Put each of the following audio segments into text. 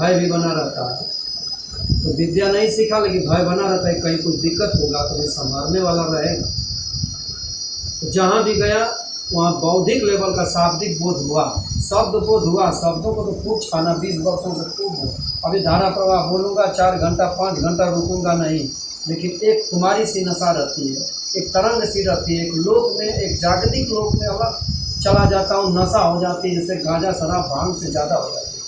भय भी बना रहता है। तो विद्या नहीं सीखा लेकिन भय बना रहता है, कहीं कुछ दिक्कत होगा तो संभालने वाला रहेगा। तो जहाँ भी गया वहाँ बौद्धिक लेवल का शाब्दिक बोध हुआ, शब्द बोध हुआ। शब्दों को तो खूब छाना, 20 वर्षों से खूब हो। अभी धारा प्रवाह बोलूँगा 4 घंटा 5 घंटा रुकूंगा नहीं, लेकिन एक कुमारी सी नशा रहती है, एक तरंग सी रहती है, एक लोक में, एक जागतिक लोक में अलग चला जाता हूँ, नशा हो जाती है, जैसे गांजा शराब भांग से ज़्यादा हो जाती है।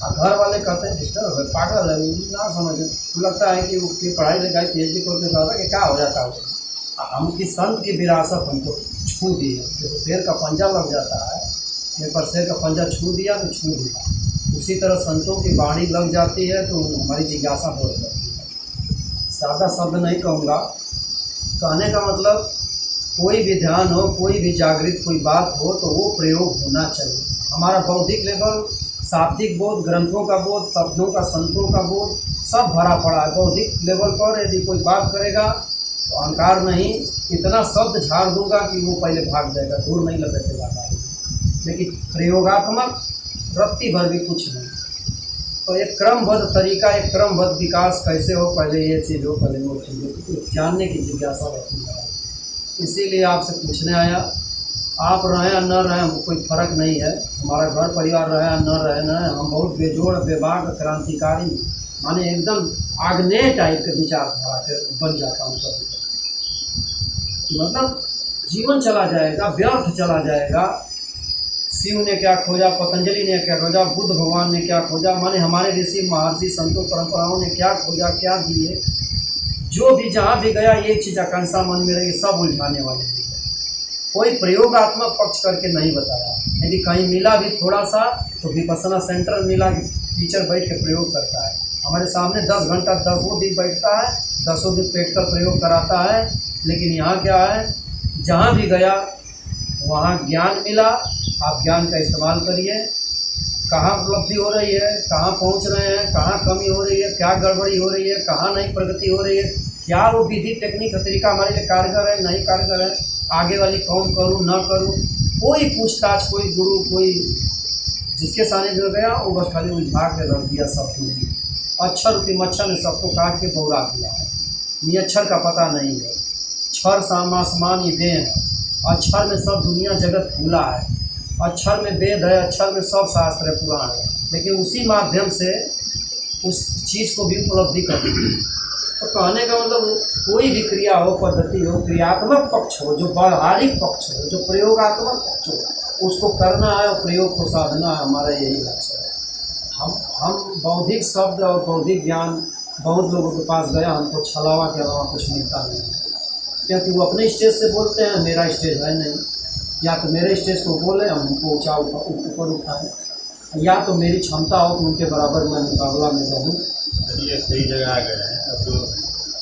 और घर वाले कहते हैं डिस्टर्ब है, पागल है, ना समझे। तो लगता है कि उसकी पढ़ाई लिखाई PhD करके कहता है कि क्या हो जाता है उसे। हम की संत की विरासत हमको छू दी है। जब शेर का पंजा लग जाता है, एक बार शेर का पंजा छू दिया तो छू दिया, उसी तरह संतों की वाणी लग जाती है तो हमारी जिज्ञासा बढ़ जाती है। सादा शब्द नहीं कहूँगा, कहने का मतलब कोई भी ध्यान हो, कोई भी जागृत कोई बात हो तो वो प्रयोग होना चाहिए। हमारा बौद्धिक लेवल, शाब्दिक बोध, ग्रंथों का बोध, शब्दों का, संतों का बोध सब भरा पड़ा है। बौद्धिक लेवल पर यदि कोई बात करेगा तो अहंकार नहीं, इतना शब्द झाड़ दूंगा कि वो पहले भाग जाएगा, दूर नहीं लपेटेगा। लेकिन प्रयोगात्मक रत्ती भर भी कुछ नहीं। तो एक क्रमबद्ध तरीका, एक क्रमबद्ध विकास कैसे हो, पहले ये चीज़ हो, पहले वो चीज़ हो, तो जानने की जिज्ञासा रहती है। इसीलिए आपसे पूछने आया। आप रहें या न रहें हमको कोई फ़र्क नहीं है, हमारा घर परिवार रहे या न रहे न, हम बहुत बेजोड़ बेबाक क्रांतिकारी, माने एकदम आग्नेय टाइप के विचारधारा के बन जाता हूँ कभी। मतलब जीवन चला जाएगा, व्यर्थ चला जाएगा। शिव ने क्या खोजा, पतंजलि ने क्या खोजा, बुद्ध भगवान ने क्या खोजा, माने हमारे ऋषि महर्षि संतों परंपराओं ने क्या खोजा, क्या दिए। जो भी जहाँ भी गया ये चीज़ आकांक्षा मन में रही, सब उलझाने वाले हैं। कोई प्रयोगात्मक पक्ष करके नहीं बताया। यदि कहीं मिला भी थोड़ा सा तो विपස්සना सेंटर मिला कि टीचर बैठ के प्रयोग करता है हमारे सामने, 10 घंटा 10 दिन बैठता है, 10 दिन बैठ कर प्रयोग कराता है। लेकिन यहाँ क्या है, जहाँ भी गया वहाँ ज्ञान मिला, आप ज्ञान का इस्तेमाल करिए। कहाँ उपलब्धि हो रही है, कहाँ पहुँच रहे हैं, कहाँ कमी हो रही है, क्या गड़बड़ी हो रही है, कहाँ नहीं प्रगति हो रही है, क्या वो विधि टेक्निक तरीका हमारे लिए कारगर है, नहीं कारगर है, आगे वाली कौन करूँ ना करूँ, कोई पूछताछ, कोई गुरु, कोई जिसके सामने जो गया वो बस खाली उलझा के रख दिया सब कुछ। अक्षर की मच्छर ने सबको काट के दौड़ा दिया है। ये अक्षर का पता नहीं है। क्षर सामासमान ये वेद है, अक्षर में सब दुनिया जगत खुला है, अक्षर में वेद है, अक्षर में सब शास्त्र है, पुराण है। लेकिन उसी माध्यम से उस चीज़ को भी उपलब्धि करती है। तो कहने का मतलब कोई भी क्रिया हो, पद्धति हो, क्रियात्मक पक्ष हो, जो व्यवहारिक पक्ष हो, जो प्रयोगात्मक पक्ष हो, उसको करना है और प्रयोग को साधना है। हमारा यही लक्ष्य है। हम बौद्धिक शब्द और बौद्धिक ज्ञान बहुत लोगों के पास गया, हमको छलावा के अलावा कुछ मिलता नहीं है, क्योंकि वो अपने स्टेज से बोलते हैं, मेरा स्टेज है नहीं। या तो मेरे स्टेज को बोले, हम उनको ऊपर उठाएँ, या तो मेरी क्षमता हो कि उनके बराबर मैं मुकाबला में रहूँ। ये सही जगह आ गए हैं। अब जो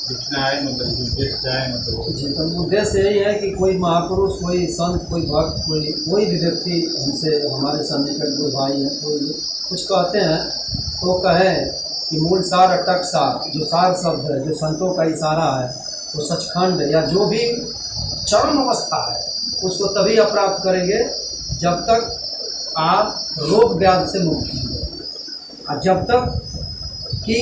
लिखना है मतलब उद्देश्य है, मतलब जी, तो उद्देश्य यही है कि कोई महापुरुष, कोई संत, कोई भक्त, कोई भी व्यक्ति हमसे, हमारे सन्निकट कोई भाई है, कोई कुछ कहते हैं तो कहे कि मूल सार अटक सार, जो सार शब्द है, जो संतों का इशारा है, वो सचखंड या जो भी चरम अवस्था है उसको तभी आप प्राप्त करेंगे जब तक आप रोग व्याधि से मुक्त होंगे, और जब तक कि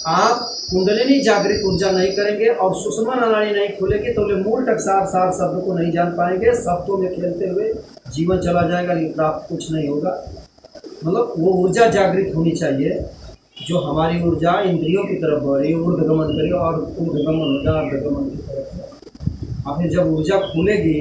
आप कुंडलिनी जागृत ऊर्जा नहीं करेंगे और सुषमा नाड़ी नहीं खुलेगी तो मूल टकसार सार शब्द को नहीं जान पाएंगे। शब्दों में खेलते हुए जीवन चला जाएगा, लेकिन प्राप्त कुछ नहीं होगा। मतलब वो ऊर्जा जागृत होनी चाहिए जो हमारी ऊर्जा इंद्रियों की तरफ बढ़ रही है, ऊर्ध्वगमन करिए और ऊर्ध्वगमन होगा अर्धगमन की तरफ। और फिर जब ऊर्जा खुलेगी,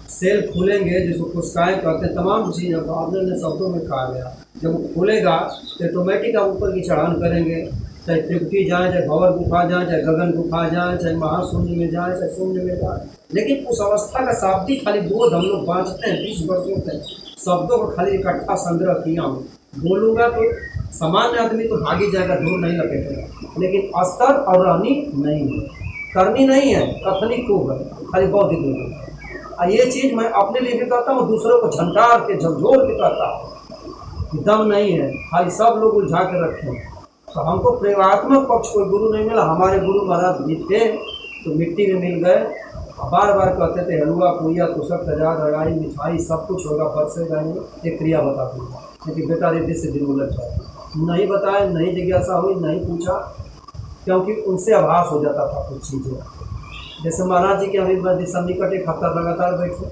सेल खुलेंगे, जिसको कोशिकाएँ कहते हैं, तमाम चीज़ आपने शब्दों में कहा गया। जब वो खुलेगा तो ऑटोमेटिक आप ऊपर की चढ़ान करेंगे, चाहे त्रिकुटी जाए, चाहे भंवर गुफा जाए, चाहे गगन गुफा जाए, चाहे महाशून्य में जाए, चाहे शून्य में जाए। लेकिन उस अवस्था का शाब्दिक खाली बोध हम लोग बांटते हैं 20 वर्षों से। शब्दों को खाली इकट्ठा संग्रह किया हूँ, बोलूँगा तो सामान्य आदमी तो भागी जाएगा, दूर नहीं लगेगा, लेकिन अस्तर और रहनी नहीं है, करनी नहीं है, कथनी खूब है, खाली बौद्धिक नहीं है। और ये चीज़ मैं अपने लिए भी करता हूँ, दूसरों को झंकार के झकझोर के करता हूँ। दम नहीं है, खाली सब लोग उलझा के रखे हैं। तो हमको प्रयोगात्मक पक्ष कोई गुरु नहीं मिला। हमारे गुरु महाराज भी थे तो मिट्टी में मिल गए, बार बार कहते थे हलवा पूरिया तुषक तजाद हड़ाई मिठाई सब कुछ होगा, परसेगा नहीं, एक क्रिया बता दूँगा, क्योंकि बेटा रिद्धि से दिन उलझ जाए। नहीं बताया, नहीं जिज्ञासा हुई, नहीं पूछा, क्योंकि उनसे आभास हो जाता था कुछ चीज़ें। जैसे महाराज जी के अभी सन्निकट एक हफ्ता लगातार बैठे,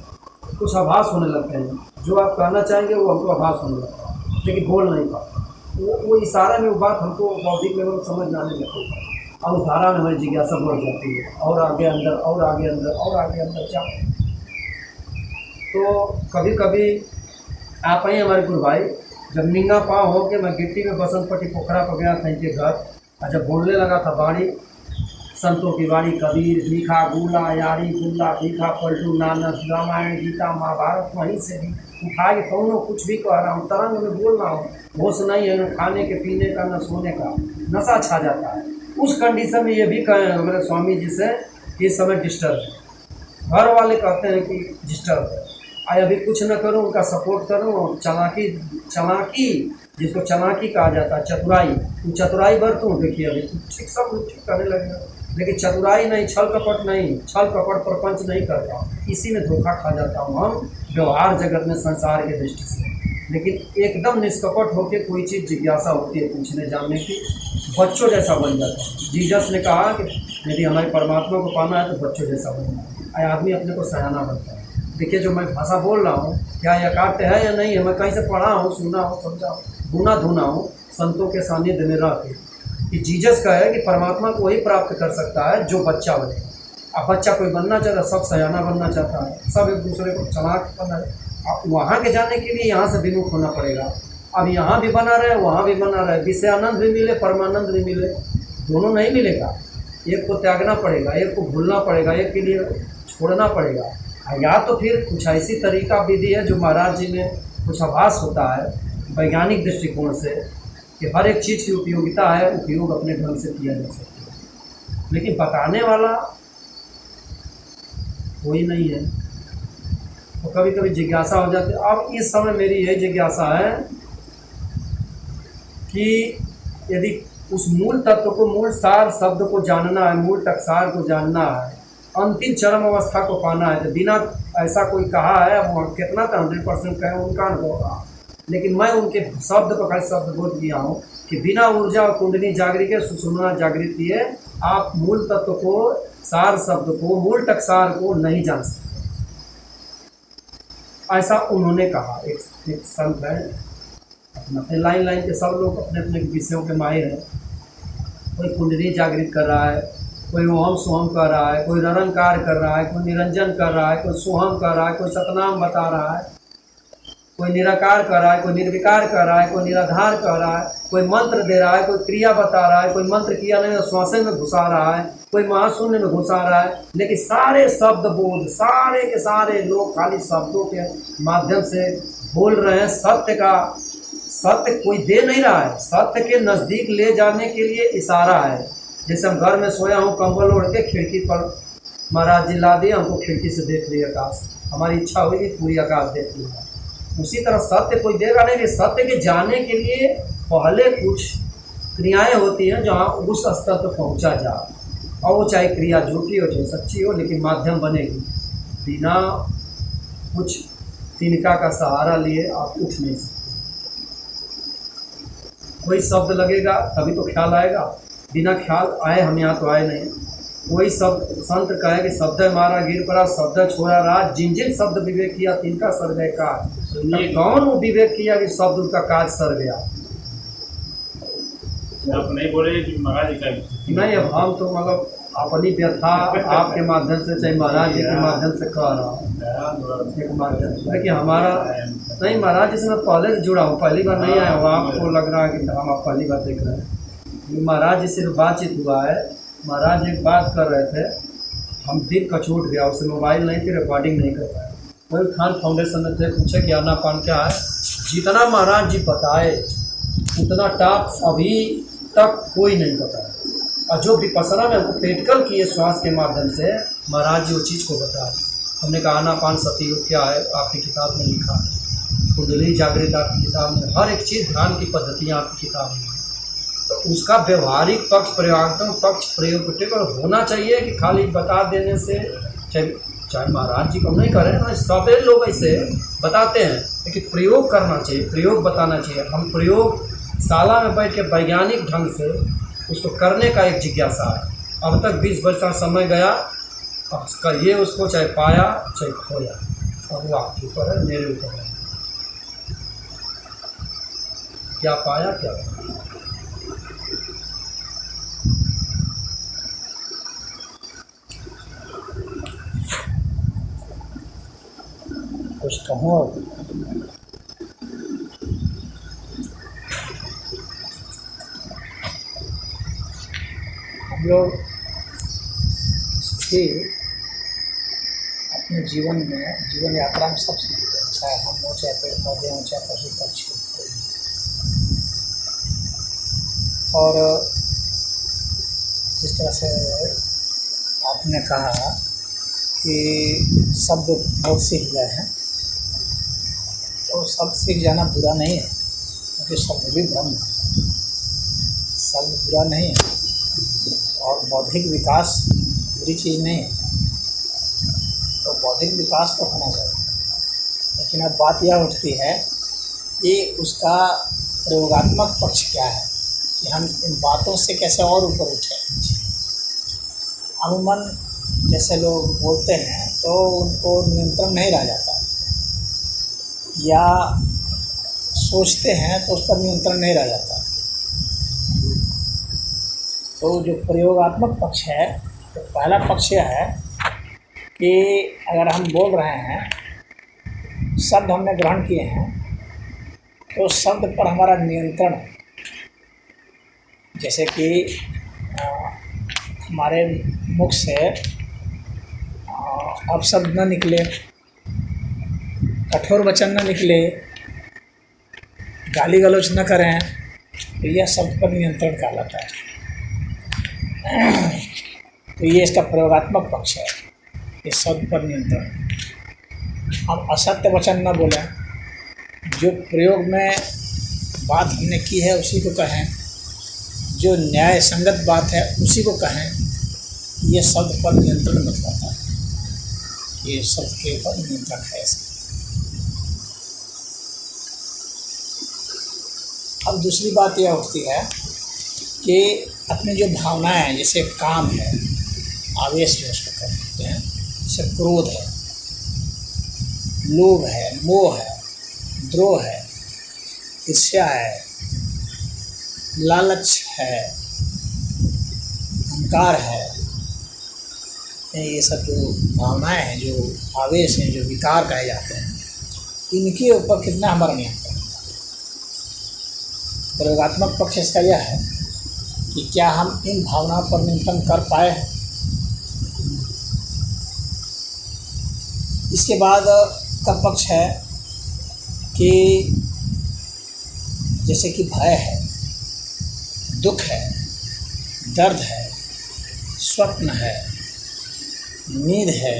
कुछ आभास होने लगते हैं, जो आप कहना चाहेंगे वो हमको आभास होने लगता है, लेकिन बोल नहीं पाता। वो इशारा में वो बात हमको बौद्धिक लेवल समझ में आने लगती है, और उस धारा में हमारी जिज्ञासा बढ़ जाती है, और आगे अंदर, और आगे अंदर, और आगे अंदर जा। तो कभी कभी आप ही हमारे गुरु भाई, जब निंगा पाँव हो के मैं गिट्टी में बसंत पट्टी पोखरा पर गया था इनके घर, और जब बोलने लगा था वाणी, संतों की वाणी, कबीर, भीखा, गुला, यारी, गुल्ला, भीखा, पलटू, नानक, रामायण, गीता, महाभारत, वहीं से भी उठा के कौनों कुछ भी कह रहा हूँ, तरंग में बोल रहा हूँ, होश नहीं है, न खाने के पीने का, न सोने का, नशा छा जाता है। उस कंडीशन में ये भी कहें मेरे स्वामी जी से कि इस समय डिस्टर्ब है। घर वाले कहते हैं कि डिस्टर्ब है, आई अभी कुछ न करूं, उनका सपोर्ट करूं, चालाकी जिसको चालाकी कहा जाता है, चतुराई, चतुराई बरतूं। देखिए अभी ठीक सब ठीक करने लगेगा, लेकिन चतुराई नहीं, छल कपट नहीं, छल कपट प्रपंच नहीं करता, इसी में धोखा खा जाता हूँ हम व्यवहार जगत में, संसार के दृष्टि से। लेकिन एकदम निष्कपट होकर कोई चीज़ जिज्ञासा होती है पूछने जानने की, बच्चों जैसा बन जाता है। जीसस ने कहा कि यदि हमारे परमात्मा को पाना है तो बच्चों जैसा बनना है, आदमी अपने को सयाना बनता है। देखिए जो मैं भाषा बोल रहा हूँ, क्या यथार्थ है या नहीं है, मैं कहीं से पढ़ा हूँ, सुना हूँ, समझा हूँ, गुना धुना हूँ संतों के सानिध्य में रह के, कि जीसस का है कि परमात्मा को वही प्राप्त कर सकता है जो बच्चा बने। अब बच्चा कोई बनना चाहता है, सब सयाना बनना चाहता है, सब एक दूसरे को चलाक बनना है। अब वहाँ के जाने के लिए यहाँ से विमुख होना पड़ेगा। अब यहाँ भी बना रहे, वहाँ भी बना रहे, विषयानंद भी मिले, परमानंद भी मिले, दोनों नहीं मिलेगा। एक को त्यागना पड़ेगा, एक को भूलना पड़ेगा, एक के लिए छोड़ना पड़ेगा। या तो फिर कुछ ऐसी तरीका विधि है जो महाराज जी में कुछ आभास होता है वैज्ञानिक दृष्टिकोण से कि हर एक चीज़ की उपयोगिता है, उपयोग अपने ढंग से किया जा सकता है, लेकिन बताने वाला कोई नहीं है। तो कभी कभी जिज्ञासा हो जाती है। अब इस समय मेरी यही जिज्ञासा है कि यदि उस मूल तत्व को, मूल सार शब्द को जानना है, मूल टकसार को जानना है, अंतिम चरम अवस्था को पाना है, तो बिना ऐसा कोई कहा है, वो कितना तो 100% कहें उनका अनुभव रहा, लेकिन मैं उनके शब्द पर खाली शब्द बोल दिया हूँ कि बिना ऊर्जा और कुंडली जागृत के, सुषुम्ना जागृत किए आप मूल तत्व को, सार शब्द को, मूल टकसार को नहीं जान सकते। ऐसा उन्होंने कहा। एक संत है, अपने लाइन के सब लोग अपने अपने विषयों के माहिर हैं। कोई कुंडली जागृत कर रहा है, कोई ओम सोहम कर रहा है, कोई निरंकार कर रहा है, कोई निरंजन कर रहा है, कोई सोहम कर रहा है, कोई सतनाम बता रहा है, कोई निराकार कर रहा है, कोई निर्विकार कर रहा है, कोई निराधार कर रहा है, कोई मंत्र दे रहा है, कोई क्रिया बता रहा है, कोई मंत्र किया नहीं श्वासे में घुसा रहा है, कोई महाशून्य में घुसा रहा है। लेकिन सारे शब्द बोध, सारे के सारे लोग खाली शब्दों के माध्यम से बोल रहे हैं। सत्य का, सत्य कोई दे नहीं रहा है, सत्य के नज़दीक ले जाने के लिए इशारा है। जैसे हम घर में सोया हूँ, कंबल ओढ़ के खिड़की पर महाराज जी ला दिए, हमको खिड़की से देख लिया आकाश, हमारी इच्छा हुई कि पूरी आकाश देख लिया। उसी तरह सत्य कोई देगा नहीं, कि सत्य के जाने के लिए पहले कुछ क्रियाएं होती हैं जहाँ उस स्तर पर पहुँचा जा, और वो चाहे क्रिया झूठी हो चाहे सच्ची हो, लेकिन माध्यम बनेगी। बिना कुछ तिनका का सहारा लिए आप उठ नहीं सकते। कोई शब्द लगेगा तभी तो ख्याल आएगा, बिना ख्याल आए हम यहाँ तो आए नहीं। कोई शब्द, संत कहे कि शब्द मारा गिर पड़ा, शब्द छोड़ा राज, जिन जिन शब्द विवेक किया तिनका सर गए काज। कौन वो विवेक किया कि शब्द उनका काज सर गया? आप नहीं बोले कि महाराज जी का नहीं, अब हम तो मतलब अपनी व्यथा आपके माध्यम से, चाहे महाराज जी के माध्यम से कह रहा हूँ। एक माध्यम है कि हमारा नहीं, महाराज जी से मैं पहले से जुड़ा हूँ, पहली बार नहीं आया हूँ। आपको लग रहा है कि हम आप पहली बार देख रहे हैं। महाराज जी से बातचीत हुआ है, महाराज एक बात कर रहे थे, हम दिल का छूट गया, उससे मोबाइल नहीं थी, रिकॉर्डिंग नहीं कर पाए। कोई खान फाउंडेशन में थे, पूछे कि आनापान क्या है। जितना महाराज जी बताए उतना टॉप अभी तक कोई नहीं बताया। और जो विपස්සना में हमको प्रैक्टिकल किए श्वास के माध्यम से, महाराज जी वो चीज़ को बताए। हमने कहा आनापान सतयुग क्या है, आपकी किताब में लिखा है, कुंडली जागृत आपकी किताब में, हर एक चीज़ ध्यान की पद्धतियाँ आपकी किताब में। तो उसका व्यवहारिक पक्ष, प्रयोगात्मक पक्ष, प्रयोग होना चाहिए कि खाली बता देने से, चाहे महाराज जी को नहीं करें ना, सभी लोग ऐसे बताते हैं, लेकिन प्रयोग करना चाहिए, प्रयोग बताना चाहिए। हम प्रयोग शाला में बैठ के वैज्ञानिक ढंग से उसको करने का एक जिज्ञासा है। अब तक 20 वर्ष का समय गया, अब करिए उसको, चाहे पाया चाहे खोया, अब वो आपके ऊपर है, मेरे ऊपर है, क्या पाया क्या पाया। कुछ कहूँ अब? हम लोग भी अपने जीवन यात्रा में सब सीखते हैं, चाहे हम हो, चाहे पेड़ पौधे हों, चाहे पशु पक्षी हों। और जिस तरह से आपने कहा कि शब्द बहुत सीख गए हैं, तो शब्द सीख जाना बुरा नहीं है, क्योंकि शब्द भी ब्रह्म है, शब्द बुरा नहीं है। और बौद्धिक विकास बुरी चीज़ नहीं है, तो बौद्धिक विकास तो होना चाहिए। लेकिन अब बात यह उठती है कि उसका प्रयोगात्मक पक्ष क्या है, कि हम इन बातों से कैसे और ऊपर उठें। अमूमन जैसे लोग बोलते हैं तो उनको नियंत्रण नहीं रह जाता, या सोचते हैं तो उस पर नियंत्रण नहीं रह जाता। तो जो प्रयोगात्मक पक्ष है, तो पहला पक्ष यह है कि अगर हम बोल रहे हैं, शब्द हमने ग्रहण किए हैं, तो शब्द पर हमारा नियंत्रण है। जैसे कि हमारे मुख से अपशब्द न निकले, कठोर वचन न निकले, गाली गलौज न करें, तो यह शब्द पर नियंत्रण कहलाता है। तो ये इसका प्रयोगात्मक पक्ष है, ये शब्द पर नियंत्रण। हम असत्य वचन न बोलें, जो प्रयोग में बात हमने की है उसी को कहें, जो न्याय संगत बात है उसी को कहें। ये शब्द पर नियंत्रण बतलाता है, ये शब्द के ऊपर नियंत्रण है इसका। अब दूसरी बात यह उठती है कि अपनी जो भावनाएं हैं, जैसे काम है, आवेश में उसको कर सकते हैं, जैसे क्रोध है, लोभ है, मोह है, द्रोह है, ईर्ष्या है, लालच है, अहंकार है, ये सब जो भावनाएं हैं, जो आवेश हैं, जो विकार कहे जाते हैं, इनके ऊपर कितना हमारा नियंत्रण है। प्रयोगात्मक पक्ष इसका यह है कि क्या हम इन भावनाओं पर नियंत्रण कर पाए हैं। इसके बाद का पक्ष है कि जैसे कि भय है, दुख है, दर्द है, स्वप्न है, नींद है,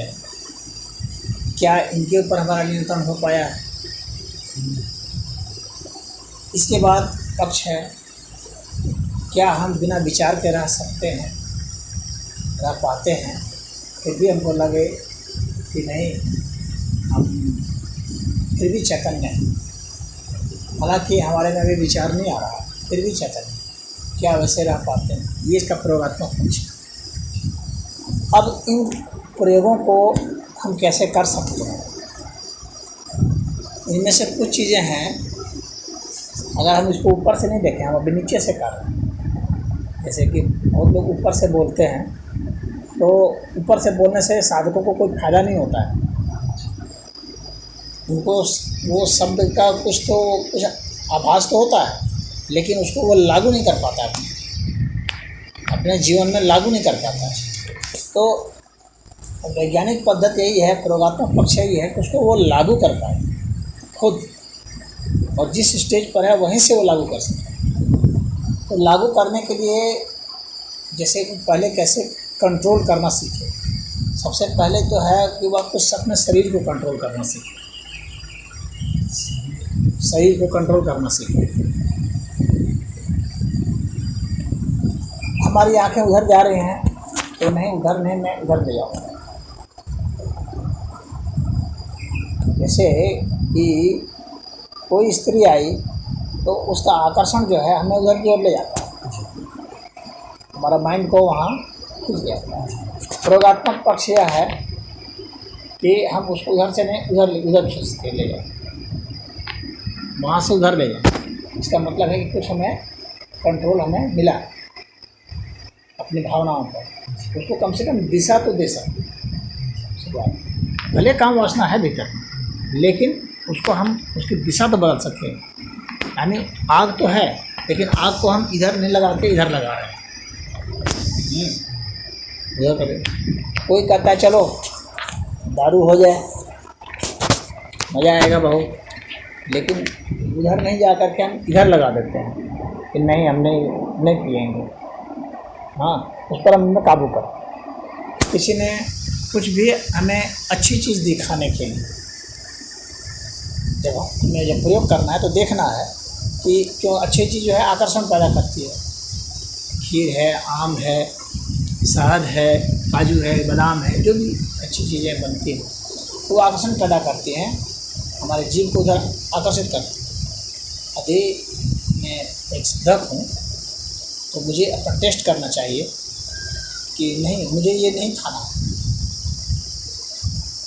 क्या इनके ऊपर हमारा नियंत्रण हो पाया है। इसके बाद पक्ष है, क्या हम बिना विचार के रह सकते हैं, रह पाते हैं, फिर भी हमको लगे कि नहीं, हम फिर भी चैतन्य हैं, हालांकि हमारे में अभी विचार नहीं आ रहा, फिर भी चैतन्य, क्या वैसे रह पाते हैं। ये इसका प्रयोगात्मक पक्ष है। अब इन प्रयोगों को हम कैसे कर सकते हैं, इनमें से कुछ चीज़ें हैं, अगर हम इसको ऊपर से नहीं देखें, हम अभी नीचे से कर रहे हैं। जैसे कि बहुत लोग ऊपर से बोलते हैं, तो ऊपर से बोलने से साधकों को कोई फ़ायदा नहीं होता है। उनको वो शब्द का कुछ आभास तो होता है, लेकिन उसको वो लागू नहीं कर पाता है, अपने जीवन में लागू नहीं कर पाता है। तो वैज्ञानिक पद्धति यही है, प्रयोगात्मक पक्ष यही है कि उसको वो लागू कर पाए खुद, और जिस स्टेज पर है वहीं से वो लागू कर सके। तो लागू करने के लिए जैसे कि पहले कैसे कंट्रोल करना सीखे। सबसे पहले तो है कि वो आपको अपने शरीर को कंट्रोल करना सीखे, शरीर को कंट्रोल करना सीखे। हमारी आंखें उधर जा रही हैं, तो नहीं, उधर नहीं, मैं उधर ले जाऊँगा। जैसे कि कोई स्त्री आई तो उसका आकर्षण जो है हमें उधर की ओर ले जाता है, हमारा माइंड को वहाँ खींच जाता है। प्रयोगात्मक पक्ष यह है कि हम उसको उधर से नहीं उधर खींच के ले जाए, वहाँ से उधर ले जाए। इसका मतलब है कि कुछ हमें कंट्रोल हमें मिला अपनी भावनाओं पर, उसको कम से कम दिशा तो दे सकते। भले काम वासना है भीतर, लेकिन उसको हम उसकी दिशा तो बदल सकते हैं। यानी आग तो है, लेकिन आग को हम इधर नहीं लगा के इधर लगा रहे हैं। उधर करें। कोई कहता है चलो दारू हो जाए, मज़ा आएगा बहुत, लेकिन उधर नहीं जा कर के हम इधर लगा देते हैं कि नहीं हम नहीं पिएंगे। हाँ, उस पर हमने काबू कर। किसी ने कुछ भी हमें अच्छी चीज़ दिखाने के लिए जब हमें जब प्रयोग करना है तो देखना है कि क्यों अच्छी चीज़ जो है आकर्षण पैदा करती है। खीर है, आम है, शहद है, काजू है, बादाम है, जो भी अच्छी चीज़ें बनती हैं वो आकर्षण पैदा करती हैं, हमारे जीव को उधर आकर्षित करती है। यदि मैं एक साधक हूँ तो मुझे अपना टेस्ट करना चाहिए कि नहीं मुझे ये नहीं खाना।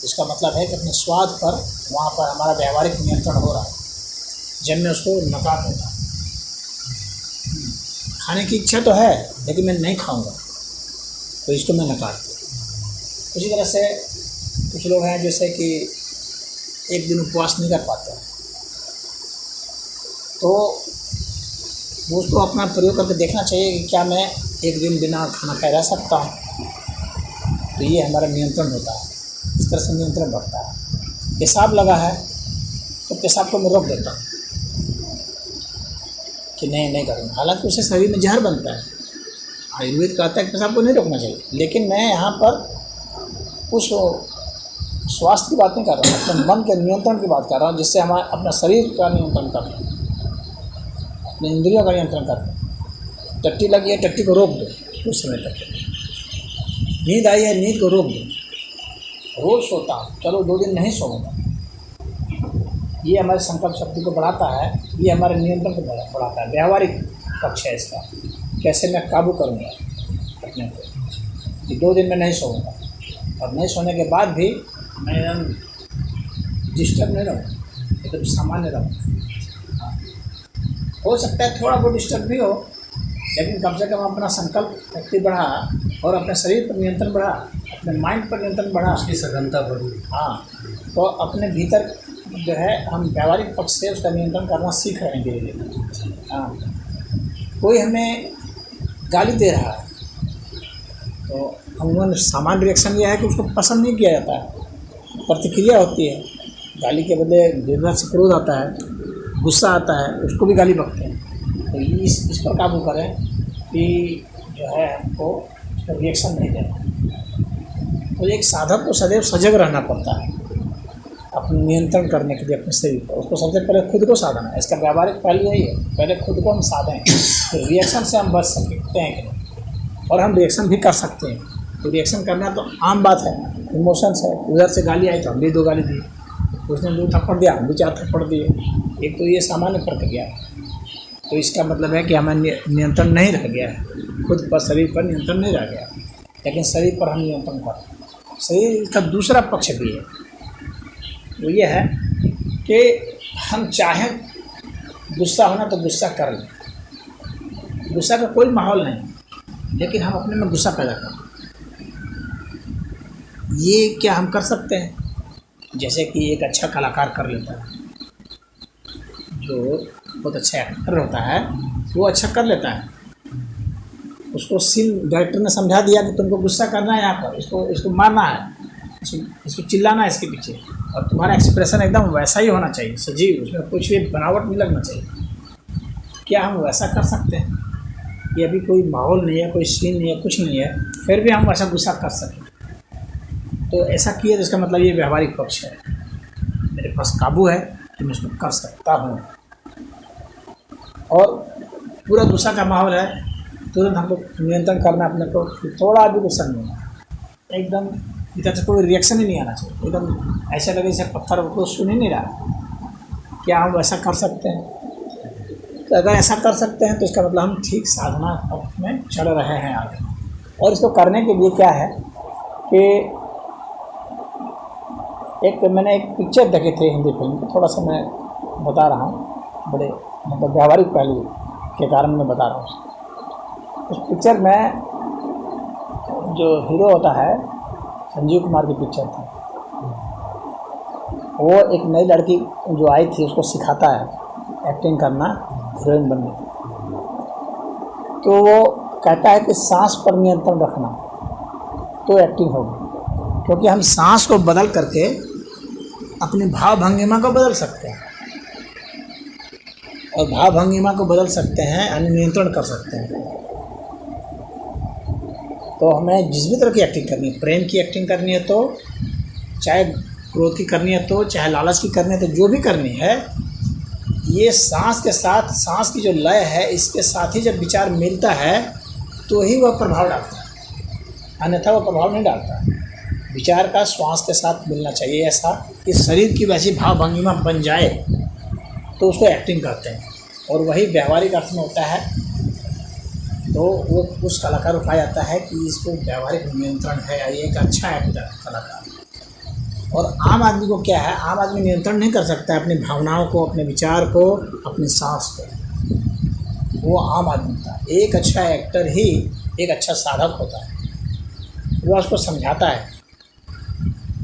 इसका मतलब है कि अपने स्वाद पर वहाँ पर हमारा व्यवहारिक नियंत्रण हो रहा है, जब मैं उसको नकार दूँगा। खाने की इच्छा तो है लेकिन मैं नहीं खाऊंगा, तो इसको मैं नकार दूँ। उसी तरह से कुछ लोग हैं जैसे कि एक दिन उपवास नहीं कर पाते, तो वो उसको अपना प्रयोग करके देखना चाहिए कि क्या मैं एक दिन बिना खाना खाए रह सकता हूँ। तो ये हमारा नियंत्रण होता है, इस तरह से नियंत्रण बढ़ता है। पेशाब लगा है तो पेशाब को मैं रोक देता हूँ कि नहीं करूँगा, हालांकि उससे शरीर में जहर बनता है। आयुर्वेद कहता है कि पेशाब को नहीं रोकना चाहिए, लेकिन मैं यहाँ पर उस स्वास्थ्य की बात नहीं कर रहा हूँ, अपने मन के नियंत्रण की बात कर रहा हूँ, जिससे हमारा अपना शरीर का नियंत्रण करना, अपने इंद्रियों का नियंत्रण करना। टट्टी लगी है, टट्टी को रोक दो कुछ समय तक। नींद आई है, नींद को रोक दो। रोज़ सोता हूँ, चलो 2 दिन नहीं सोऊंगा। ये हमारे संकल्प शक्ति को बढ़ाता है, ये हमारे नियंत्रण को बढ़ाता है। व्यवहारिक पक्ष है इसका, कैसे मैं काबू करूँगा अपने को कि 2 दिन में नहीं सोऊंगा, और नहीं सोने के बाद भी मैं एकदम डिस्टर्ब नहीं रहूँ, एकदम सामान्य रहूँ। हो सकता है थोड़ा बहुत डिस्टर्ब भी हो, लेकिन कम से कम अपना संकल्प शक्ति बढ़ा और अपने शरीर पर नियंत्रण बढ़ा, अपने माइंड पर नियंत्रण बढ़ा, उसकी सघनता बढ़ी। हाँ, तो अपने भीतर जो है हम व्यावहारिक पक्ष से उसका नियंत्रण करना सीख रहे हैं धीरे धीरे। हाँ, कोई हमें गाली दे रहा है तो अमूमन सामान्य रिएक्शन यह है कि उसको पसंद नहीं किया जाता है, प्रतिक्रिया होती है। गाली के बदले विरोध से क्रोध आता है, गुस्सा आता है, उसको भी गाली बकते हैं। तो इस पर काबू करें कि जो है हमको रिएक्शन नहीं देना। तो एक साधक को सदैव सजग रहना पड़ता है अपने नियंत्रण करने के लिए अपने शरीर पर। उसको सबसे पहले खुद को साधना है, इसका व्यावहारिक पहलू यही है, पहले खुद को हम साधें, तो रिएक्शन से हम बच सकते हैं कि नहीं, और हम रिएक्शन भी कर सकते हैं। तो रिएक्शन करना तो आम बात है, इमोशंस है। उधर से गाली आई तो हम भी 2 गाली दिए, उसने 2 थप्पड़ दिया, हम भी 4 थप्पड़ दिए। एक तो ये सामान्य प्रक्रिया है। तो इसका मतलब है कि हमें नियंत्रण नहीं रह गया है, खुद पर शरीर पर नियंत्रण नहीं रह गया, लेकिन शरीर पर हम नियंत्रण कर। शरीर का दूसरा पक्ष भी है, वो ये है कि हम चाहें गुस्सा होना तो गुस्सा कर लें, गुस्सा का कोई माहौल नहीं, लेकिन हम अपने में गुस्सा पैदा करें। ये क्या हम कर सकते हैं? जैसे कि एक अच्छा कलाकार कर लेता है, जो बहुत अच्छा एक्टर होता है वो अच्छा कर लेता है। उसको सीन डायरेक्टर ने समझा दिया कि तुमको गुस्सा करना है, यहाँ पर इसको मारना है, इसको चिल्लाना है इसके पीछे, और तुम्हारा एक्सप्रेशन एकदम वैसा ही होना चाहिए, सजीव, उसमें कुछ भी बनावट नहीं लगना चाहिए। क्या हम वैसा कर सकते हैं? कि अभी कोई माहौल नहीं है, कोई सीन नहीं है, कुछ नहीं है, फिर भी हम वैसा गुस्सा कर सकें? तो ऐसा किया तो इसका मतलब ये व्यवहारिक पक्ष है, मेरे पास काबू है कि मैं इसको कर सकता हूँ। और पूरा गुस्सा का माहौल है, तुरंत हमको नियंत्रण करना अपने को, थोड़ा भी गुस्सा नहीं होना, एकदम इधर से कोई रिएक्शन ही नहीं आना चाहिए, एकदम ऐसा लगे जैसे पत्थर को सुन ही नहीं रहा। क्या हम वैसा कर सकते हैं? तो अगर ऐसा कर सकते हैं तो इसका मतलब हम ठीक साधना पथ में चल रहे हैं आगे। और इसको करने के लिए क्या है कि मैंने एक पिक्चर देखे थे हिंदी फिल्म, थोड़ा सा मैं बता रहा हूँ, बड़े मतलब व्यावहारिक पहलू के कारण मैं बता रहा हूँ। उस पिक्चर में जो हीरो होता है संजीव कुमार की पिक्चर थी, वो एक नई लड़की जो आई थी उसको सिखाता है एक्टिंग करना, हीरोइन बनने की। तो वो कहता है कि सांस पर नियंत्रण रखना तो एक्टिंग होगी, क्योंकि हम सांस को बदल करके अपनी भाव भंगिमा को बदल सकते हैं, और भाव भंगिमा को बदल सकते हैं यानी नियंत्रण कर सकते हैं। तो हमें जिस भी तरह की एक्टिंग करनी है, प्रेम की एक्टिंग करनी है तो, चाहे क्रोध की करनी है तो, चाहे लालच की करनी है तो, जो भी करनी है, ये सांस के साथ, सांस की जो लय है इसके साथ ही जब विचार मिलता है तो ही वह प्रभाव डालता है, अन्यथा वह प्रभाव नहीं डालता। विचार का श्वास के साथ मिलना चाहिए, ऐसा कि शरीर की वैसी भाव भंगिमा बन जाए तो उसको एक्टिंग कहते हैं। और वही व्यावहारिक अर्थ में होता है तो वो उस कलाकार को कहा जाता है कि इसको व्यावहारिक नियंत्रण है, या ये एक अच्छा एक्टर कलाकार। और आम आदमी को क्या है, आम आदमी नियंत्रण नहीं कर सकता है अपनी भावनाओं को, अपने विचार को, अपनी सांस को। वो आम आदमी था। एक अच्छा एक्टर ही एक अच्छा साधक होता है, वो उसको समझाता है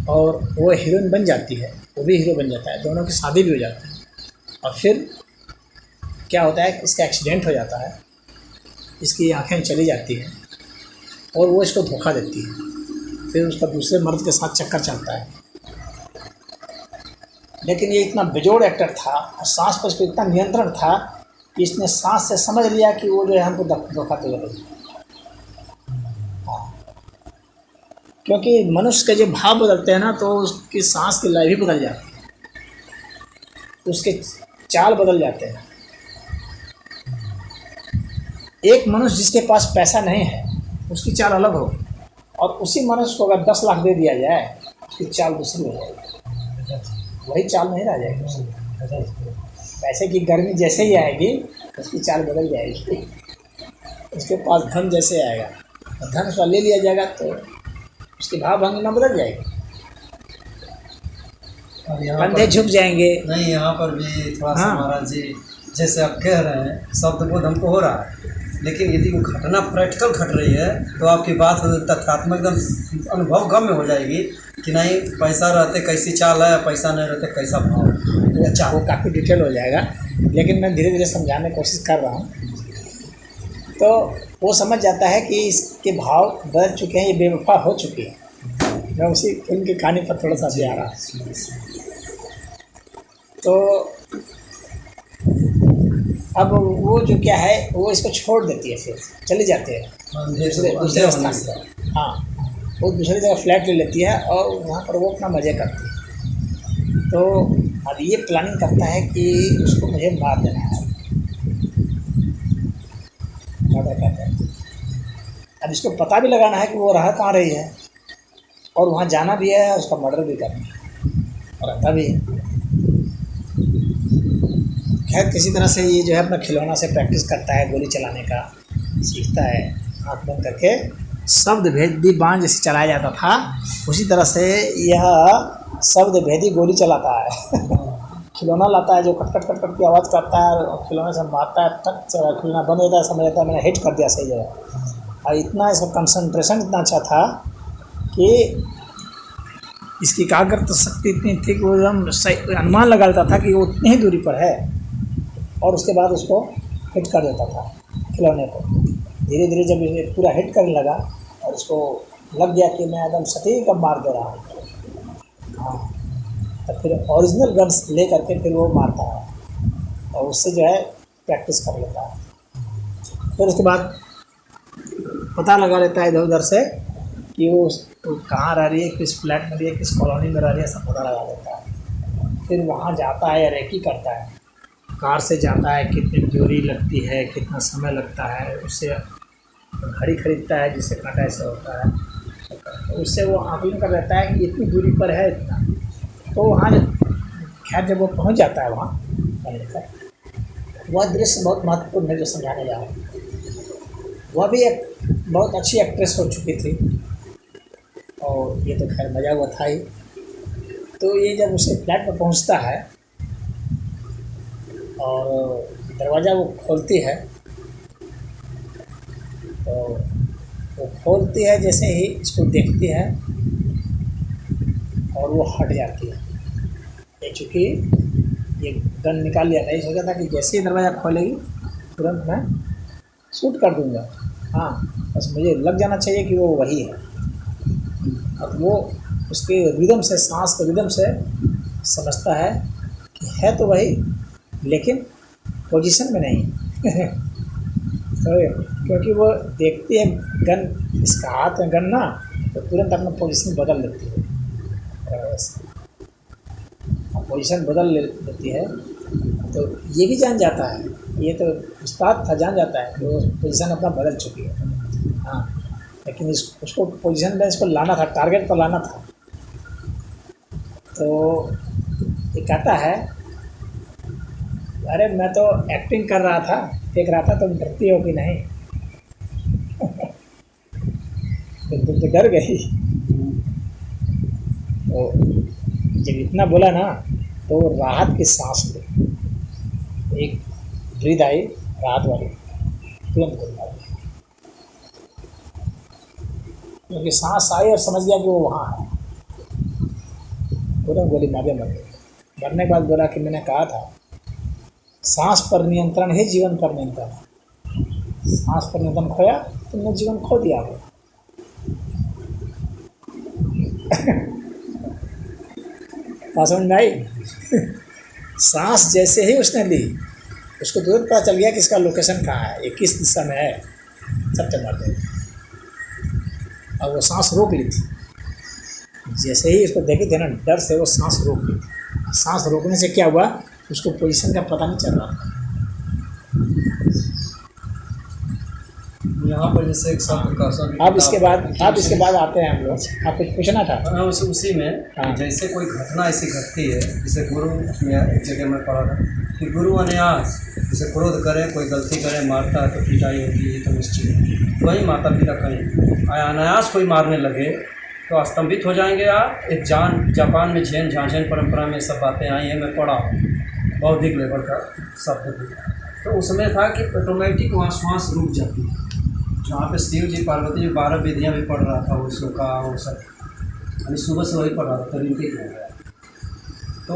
और वो हीरोइन बन जाती है, वो भी हीरो बन जाता है, दोनों की शादी भी हो जाती है। और फिर क्या होता है, इसका एक्सीडेंट हो जाता है, इसकी आंखें चली जाती हैं और वो इसको धोखा देती है। फिर उसका दूसरे मर्द के साथ चक्कर चलता है। लेकिन ये इतना बेजोड़ एक्टर था और सांस पर इसको इतना नियंत्रण था कि इसने सांस से समझ लिया कि वो जो है हमको धोखा दे रही है। क्योंकि मनुष्य के जो भाव बदलते हैं ना, तो उसकी सांस की लय भी बदल जाती है, उसके चाल बदल जाते हैं। एक मनुष्य जिसके पास पैसा नहीं है उसकी चाल अलग होगी, और उसी मनुष्य को अगर 10 लाख दे दिया जाए उसकी चाल दूसरी हो जाएगी, वही चाल नहीं रह जाएगी। पैसे की गर्मी जैसे ही आएगी उसकी चाल बदल जाएगी। उसके पास धन जैसे आएगा और धन उसका ले लिया जाएगा तो उसकी भाव भंगिमा बदल जाएगी, कंधे झुक जाएंगे। नहीं, यहाँ पर भी थोड़ा सा महाराज जी, जैसे आप कह रहे हैं शब्द बोध हमको हो रहा है, लेकिन यदि वो घटना प्रैक्टिकल घट रही है तो आपकी बात तथ्यात्मक एकदम अनुभव गम्य हो जाएगी कि नहीं, पैसा रहते कैसी चाल है, पैसा नहीं रहते कैसा भाव। अच्छा, वो काफ़ी डिटेल हो जाएगा, लेकिन मैं धीरे धीरे समझाने की कोशिश कर रहा हूँ। तो वो समझ जाता है कि इसके भाव बदल चुके हैं, ये बेवफा हो चुकी है। मैं उसी फिल्म की कहानी पर थोड़ा सा भी आ रहा हूँ। तो अब वो जो क्या है, वो इसको छोड़ देती है, फिर चले जाते हैं दूसरे स्थान पर। हाँ, वो दूसरी जगह फ्लैट ले लेती है और वहाँ पर वो अपना मज़े करती है। तो अब ये प्लानिंग करता है कि उसको मुझे मार देना है, मर्डर करता है। अब इसको पता भी लगाना है कि वो रह कहाँ रही है, और वहाँ जाना भी है, उसका मर्डर भी करना है, और रहता भी है। खैर, किसी तरह से ये जो है अपना खिलौना से प्रैक्टिस करता है, गोली चलाने का सीखता है। आँख बंद करके शब्द भेदी बाण जैसे चलाया जाता था, उसी तरह से यह शब्द भेदी गोली चलाता है। खिलौना लाता है जो कट कट कट कट की आवाज़ करता है, और खिलौने से मारता है, टक खिलौना बंद होता है, समझ जाता है मैंने हिट कर दिया सही जगह। और इतना इसका कंसंट्रेशन इतना अच्छा था कि इसकी एकाग्रता शक्ति इतनी थी कि वो एकदम सही अनुमान लगा लेता था कि वो उतनी ही दूरी पर है, और उसके बाद उसको हिट कर देता था खिलौने को। धीरे धीरे जब ये पूरा हिट करने लगा और उसको लग गया कि मैं एकदम सटीक अब मार दे रहा हूँ, हाँ, तो फिर ओरिजिनल गन्स ले करके फिर वो मारता है और उससे जो है प्रैक्टिस कर लेता है। फिर उसके बाद पता लगा लेता है इधर उधर से कि वो कहाँ रह रही है, किस फ्लैट में रही है, किस कॉलोनी में रह रही है, सब पता लगा लेता है। फिर वहाँ जाता है या रेकी करता है, कार से जाता है, कितनी दूरी लगती है, कितना समय लगता है, उससे घड़ी खरीदता है जिससे कांटा ऐसा होता है, तो उससे वो आकलन कर रहता है कि इतनी दूरी पर है इतना। तो वहाँ खैर जब वो पहुँच जाता है वहाँ, वह दृश्य बहुत महत्वपूर्ण है जो समझाने जा रहा हूँ। वह भी एक बहुत अच्छी एक्ट्रेस हो चुकी थी और ये तो खैर मजा हुआ था ही। तो ये जब उसके फ्लैट पर पहुंचता है और दरवाज़ा वो खोलती है, तो वो खोलती है, जैसे ही इसको देखती है और वो हट जाती है। ये चूँकि ये गन निकाल लिया था, ये सोचा था कि जैसे ही दरवाज़ा खोलेगी तुरंत मैं शूट कर दूंगा। हाँ, बस मुझे लग जाना चाहिए कि वो वही है। अब वो उसके रिदम से, सांस के रिदम से समझता है कि है तो वही, लेकिन पोजीशन में नहीं। तो क्योंकि वो देखती है गन, इसका हाथ में गन ना, तो तुरंत अपना पोजीशन बदल लेती है। पोजीशन बदल लेती है तो ये भी जान जाता है, ये तो उस्ताद था, जान जाता है कि वो पोजीशन अपना बदल चुकी है। हाँ, लेकिन उसको पोजीशन में इसको लाना था, टारगेट पर लाना था। तो ये कहता है, अरे मैं तो एक्टिंग कर रहा था, देख रहा था तुम डरती हो कि नहीं। तो तुम तो डर गई। तो जब इतना बोला ना, तो राहत की सांस ली, एक ब्रीद आई राहत वाली, तुरंत गोली मार दी। क्योंकि सांस आई और समझ गया कि वो वहाँ है, तुरंत गोली मार दिया, मर गया। मरने के बाद बोला कि मैंने कहा था सांस पर नियंत्रण ही जीवन पर नियंत्रण है। सांस पर नियंत्रण खोया, तुमने जीवन खो दिया हो। बात समझ में आई? सांस जैसे ही उसने ली, उसको तुरंत पता चल गया कि इसका लोकेशन कहाँ है, ये किस दिशा में है, सब मार दे। और वो सांस रोक ली थी, जैसे ही इसको देखी थी ना, डर से वो सांस रोक ली थी। सांस रोकने से क्या हुआ, उसको पोजीशन का पता नहीं चल रहा था। यहाँ पर जैसे एक शब्द का शब्द, अब इसके बाद आते हैं हम लोग। आप कुछ पूछना था? हाँ, उसी में हाँ। जैसे कोई घटना ऐसी घटती है, जैसे गुरु में एक जगह में पढ़ा था कि गुरु अनायास जैसे क्रोध करे, कोई गलती करे, मारता है तो पिटाई होती है, तो निश्चित है। वही माता पिता कहीं अनायास कोई मारने लगे तो स्तंभित हो जाएंगे। यार एक जापान में झेन झांझेन परंपरा में सब बातें आई हैं, मैं पढ़ा हूँ, बौद्धिक लेवल का शब्द भी। तो उसमें था कि ऑटोमेटिक वहाँ श्वास रुक जाती है। जहाँ पे शिव जी पार्वती जी 12 विधियाँ भी पढ़ रहा था, उसको का वो सब, अभी सुबह से वही पढ़ रहा था, तो रिपीट हो गया। तो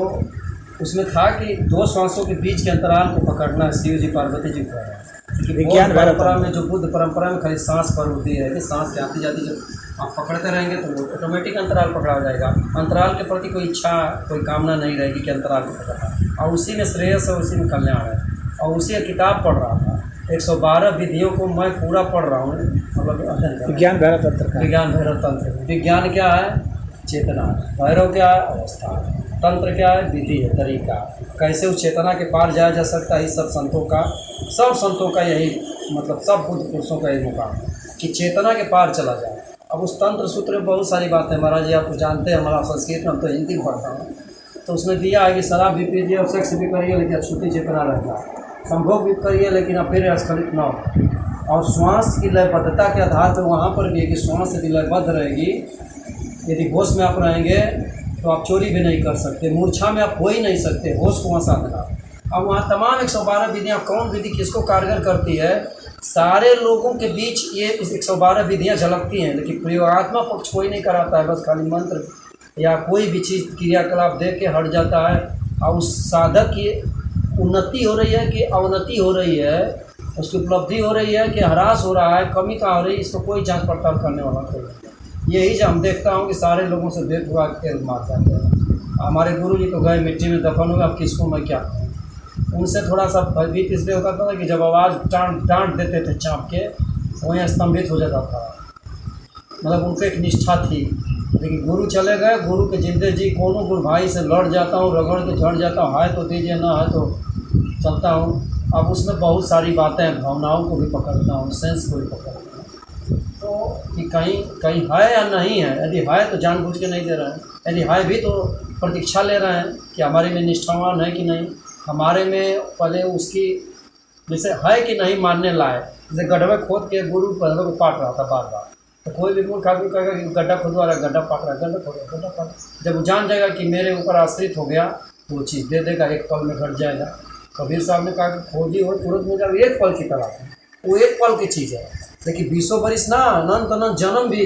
उसमें था कि 2 श्वासों के बीच के अंतराल को पकड़ना शिव जी पार्वती जी को है। क्योंकि विज्ञान परंपरा में, जो बुद्ध परंपरा में खाली सांस पर होती है कि सांस के आती जाती, जब आप पकड़ते रहेंगे तो वो ऑटोमेटिक अंतराल पकड़ा हो जाएगा। अंतराल के प्रति कोई इच्छा, कोई कामना नहीं रहेगी कि अंतराल को पकड़ना, और उसी में श्रेयस है, उसी में कल्याण है। और उसी एक किताब पढ़ रहा था, 112 विधियों को मैं पूरा पढ़ रहा हूँ, मतलब विज्ञान भैरव तंत्र का। विज्ञान भैरव तंत्र। विज्ञान क्या है? चेतना। भैरव क्या है? अवस्था। तंत्र क्या है? विधि है, तरीका। कैसे उस चेतना के पार जाया जा सकता है, सब संतों का यही मतलब, सब बुद्ध पुरुषों का यही मुकाम है कि चेतना के पार चला जाए। अब उस तंत्र सूत्र में बहुत सारी बातें, महाराज जी आप तो जानते हैं, हमारा संस्कृत में, हम तो हिंदी में पढ़ता हूँ, तो उसमें दिया है कि शराब भी पीजिए और सेक्स भी करिए, लेकिन अछूती चेतना रहता है। संभोग भी करिए, लेकिन अब फिर अस्खलित न हो। और श्वास की लयबद्धता के आधार पर वहाँ पर भी है कि श्वास यदि लयबद्ध रहेगी, यदि होश में आप रहेंगे तो आप चोरी भी नहीं कर सकते, मूर्छा में आप हो ही नहीं सकते, होश को वहाँ साधना। अब वहाँ तमाम 112 विधियाँ, कौन विधि किसको कारगर करती है, सारे लोगों के बीच ये 112 विधियाँ झलकती हैं, लेकिन प्रयोगात्मक पक्ष कोई नहीं कराता है, बस खाली मंत्र या कोई भी चीज़ क्रियाकलाप दे के हट जाता है। और उस साधक की उन्नति हो रही है कि अवनति हो रही है, उसकी उपलब्धि हो रही है कि ह्रास हो रहा है, कमी कहाँ हो रही है, इसको कोई जांच पड़ताल करने वाला कोई नहीं। यही जो हम देखता हूँ कि सारे लोगों से भेद हुआ के मार जाते हैं। हमारे गुरु जी तो गए, मिट्टी में दफन हुए, अब किसको मैं क्या कहूँ। उनसे थोड़ा सा भयभीत इसलिए होता था कि जब आवाज़ डांट देते थे चाँप के, वहीं स्तंभित हो जाता था, मतलब उनको एक निष्ठा थी। लेकिन गुरु चले गए, गुरु के जिंदे जी कोनो गुरु भाई से लड़ जाता हूँ, रगड़ के झड़ जाता हूँ, है तो दीजिए, ना है तो चलता हूँ। अब उसमें बहुत सारी बातें, भावनाओं को भी पकड़ता हूँ, सेंस को भी पकड़ता हूँ, तो कि कहीं है या नहीं है। यदि है तो जानबूझ के नहीं दे रहे हैं, यदि है भी तो प्रतीक्षा ले रहे हैं कि हमारे में निष्ठावान है कि नहीं, हमारे में पहले उसकी जैसे है कि नहीं मानने लायक। जैसे गड्ढे खोद के गुरु पहले को पाट रहा था बार बार, तो कोई भी मूर्ख आदमी कहेगा कि गड्ढा खुदवा रहा है, गड्ढा पाट रहा है, गड्ढा खोद रहा है, गड्ढा पाट। जब वो जान जाएगा कि मेरे ऊपर आश्रित हो गया तो वो चीज़ दे देगा, एक पल में घट जाएगा। कबीर साहब ने कहा कि खोजी हो तुरंत में जब एक पल की तलाश है, वो एक पल की चीज़ है। लेकिन 20 बरिस ना अनंत अनंत जन्म भी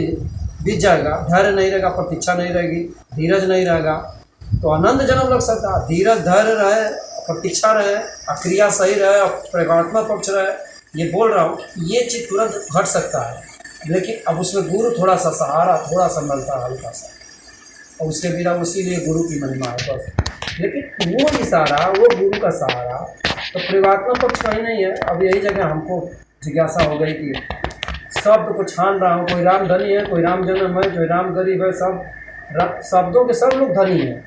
बीत जाएगा, धैर्य नहीं रहेगा, प्रतीक्षा नहीं रहेगी, धीरज नहीं रहेगा, तो अनंत जन्म लग सकता है। धीरज धैर्य रहे, प्रतीक्षा रहे, क्रिया सही रहे, प्रयोगात्मक पक्ष रहे, ये बोल रहा हूँ, ये चीज़ तुरंत घट सकता है। लेकिन अब उसमें गुरु थोड़ा सा सहारा थोड़ा सा मिलता है हल्का सा, और उसके बिना इसीलिए गुरु की महिमा है बस। लेकिन वो इशारा, वो गुरु का सहारा, तो प्रयोगात्मक पक्ष कहीं नहीं है। अब यही जगह हमको जिज्ञासा हो गई कि शब्द को छान रहा हूँ, कोई राम धनी है, कोई राम जन्म है, कोई राम गरीब है, सब शब्दों के सब लोग धनी हैं।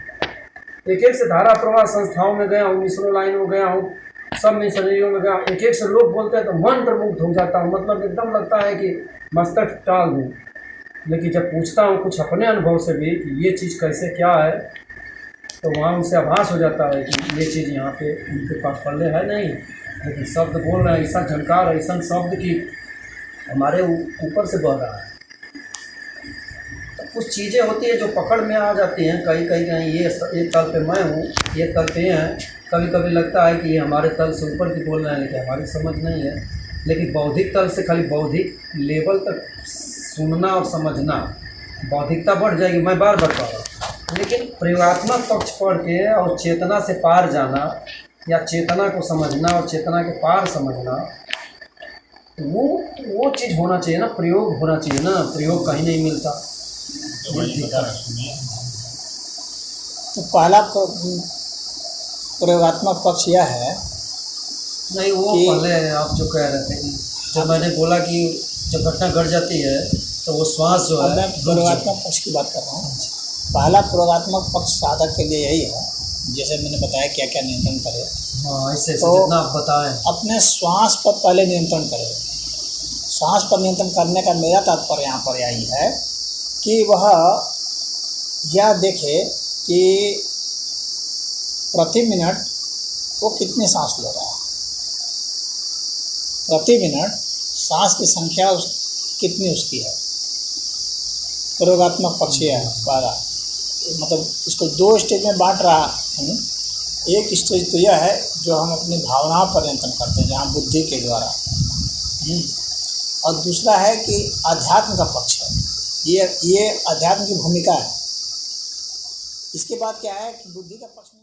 एक एक से धारा प्रवाह संस्थाओं में गया हूँ, मिशनों लाइन में गया हूँ, सब मिशनरियों में गया, एक एक से लोग बोलते हैं तो मंत्रमुग्ध हो जाता हूँ, मतलब एकदम लगता है कि मस्तक टाल दूँ। लेकिन जब पूछता हूँ कुछ अपने अनुभव से भी कि ये चीज़ कैसे क्या है, तो वहाँ उनसे आभास हो जाता है कि ये चीज़ यहाँ पे उनके पास पल्ले है नहीं। लेकिन शब्द बोल रहे हैं, ऐसा झनकार, ऐसा शब्द कि हमारे ऊपर से बह रहा है। तो कुछ चीज़ें होती है जो पकड़ में आ जाती हैं, कहीं कहीं ये तल पे मैं हूँ, ये तल पे हैं। कभी कभी लगता है कि ये हमारे तल से ऊपर की बोल रहे हैं, लेकिन हमारी समझ नहीं है। लेकिन बौद्धिक तल से खाली बौद्धिक लेवल तक सुनना और समझना, बौद्धिकता बढ़ जाएगी, मैं बार बता रहा हूँ। लेकिन प्रयोगात्मक पक्ष पढ़ के और चेतना से पार जाना, या चेतना को समझना और चेतना के पार समझना, वो चीज़ होना चाहिए ना, प्रयोग होना चाहिए ना, प्रयोग कहीं नहीं मिलता। तो वही बता रहा सुनिए। तो पहला प्रयोगात्मक पक्ष यह है नहीं, वो पहले आप जो कह रहे थे, जब मैंने बोला कि जब घटना घट जाती है तो वो श्वास जो है, मैं प्रयोगात्मक पक्ष की बात कर रहा हूँ। पहला प्रयोगात्मक पक्ष साधक के लिए यही है, जैसे मैंने बताया क्या क्या नियंत्रण करे। हाँ, ऐसे तो जितना आप बताएं, अपने श्वास पर पहले नियंत्रण करें। श्वास पर नियंत्रण करने का मेरा तात्पर्य यहाँ पर यही है कि वह यह देखे कि प्रति मिनट वो कितनी सांस ले रहा है, प्रति मिनट सांस की संख्या कितनी उसकी है। प्रयोगात्मक पक्ष है पहला, मतलब इसको 2 स्टेज में बांट रहा हूँ। एक स्टेज तो यह है जो हम अपनी भावनाओं पर नियंत्रण करते हैं, जहाँ बुद्धि के द्वारा, और दूसरा है कि अध्यात्म का पक्ष है, ये अध्यात्म की भूमिका है। इसके बाद क्या है कि बुद्धि का पक्ष में